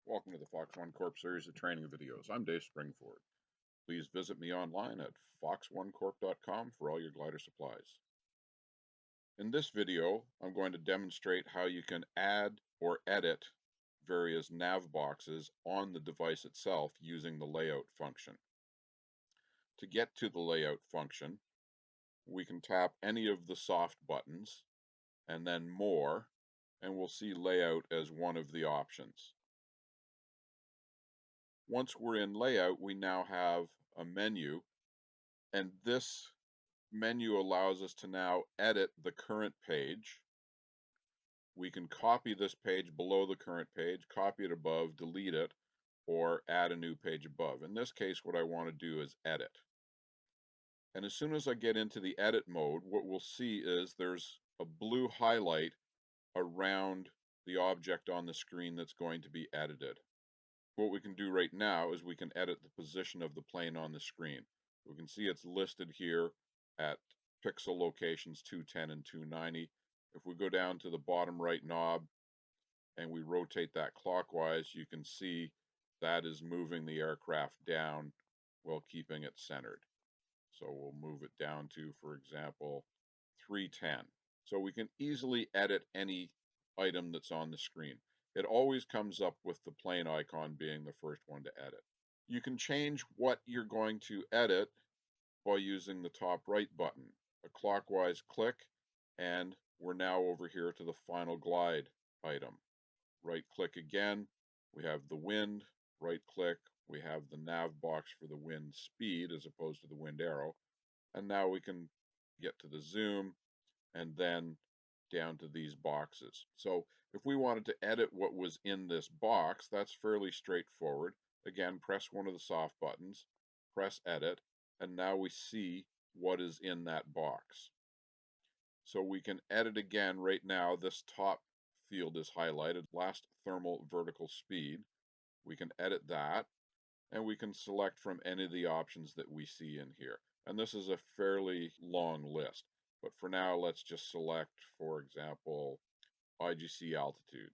Welcome to the Fox One Corp series of training videos. I'm Dave Springford. Please visit me online at fox1corp.com for all your glider supplies. In this video, I'm going to demonstrate how you can add or edit various nav boxes on the device itself using the layout function. To get to the layout function, we can tap any of the soft buttons and then more, and we'll see layout as one of the options. Once we're in layout, we now have a menu, and this menu allows us to now edit the current page. We can copy this page below the current page, copy it above, delete it, or add a new page above. In this case, what I want to do is edit. And as soon as I get into the edit mode, what we'll see is there's a blue highlight around the object on the screen that's going to be edited. What we can do right now is we can edit the position of the plane on the screen. We can see it's listed here at pixel locations 210 and 290. If we go down to the bottom right knob and we rotate that clockwise, you can see that is moving the aircraft down while keeping it centered. So we'll move it down to, for example, 310. So we can easily edit any item that's on the screen. It always comes up with the plane icon being the first one to edit. You can change what you're going to edit by using the top right button. A clockwise click, and we're now over here to the final glide item. Right click again, we have the wind. Right click, we have the nav box for the wind speed as opposed to the wind arrow. And now we can get to the zoom and then down to these boxes. So if we wanted to edit what was in this box, that's fairly straightforward. Again, press one of the soft buttons, press edit, and now we see what is in that box. So we can edit again right now. This top field is highlighted, last thermal vertical speed. We can edit that, and we can select from any of the options that we see in here. And this is a fairly long list. But for now, let's just select, for example, IGC altitude.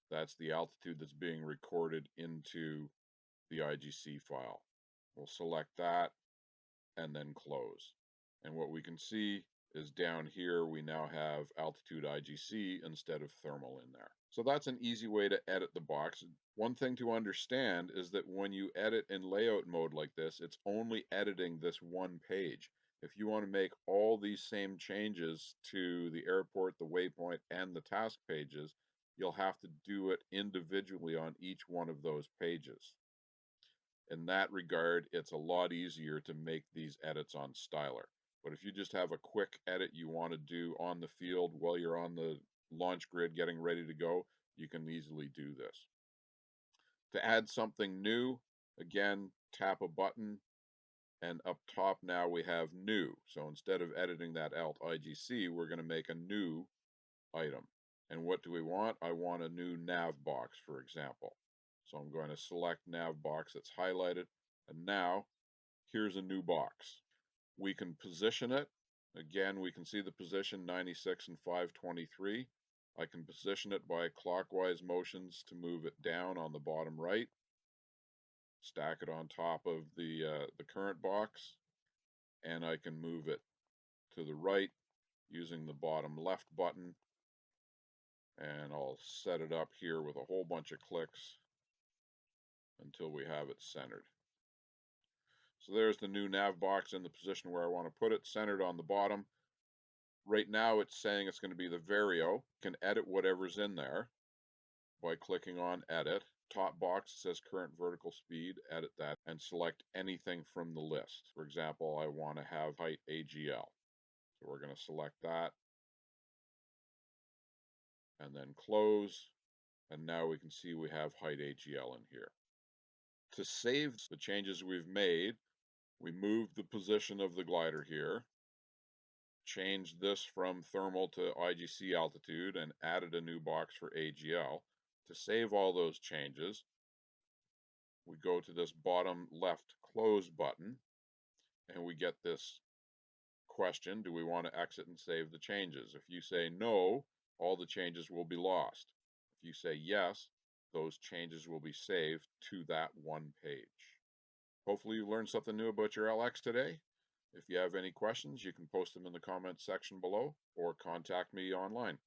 That's the altitude that's being recorded into the IGC file. We'll select that and then close. And what we can see is down here we now have altitude IGC instead of thermal in there. So that's an easy way to edit the box. One thing to understand is that when you edit in layout mode like this, it's only editing this one page. If you want to make all these same changes to the airport, the waypoint, and the task pages, you'll have to do it individually on each one of those pages. In that regard, it's a lot easier to make these edits on Styler. But if you just have a quick edit you want to do on the field while you're on the launch grid getting ready to go, you can easily do this. To add something new, again, tap a button, and up top now we have new. So instead of editing that alt IGC, we're going to make a new item. And what do we want? I want a new nav box, for example. So I'm going to select nav box that's highlighted, and now here's a new box. We can position it. Again, we can see the position 96 and 523. I can position it by clockwise motions to move it down on the bottom right, stack it on top of the current box, and I can move it to the right using the bottom left button, and I'll set it up here with a whole bunch of clicks until we have it centered. So there's the new nav box in the position where I want to put it, centered on the bottom. Right now it's saying it's going to be the Vario. You can edit whatever's in there by clicking on edit. Top box says current vertical speed, edit that, and select anything from the list. For example, I want to have height AGL. So we're going to select that and then close. And now we can see we have height AGL in here. To save the changes we've made, we moved the position of the glider here, changed this from thermal to IGC altitude, and added a new box for AGL. To save all those changes, we go to this bottom left close button, and we get this question, do we want to exit and save the changes? If you say no, all the changes will be lost. If you say yes, those changes will be saved to that one page. Hopefully you learned something new about your LX today. If you have any questions, you can post them in the comments section below or contact me online.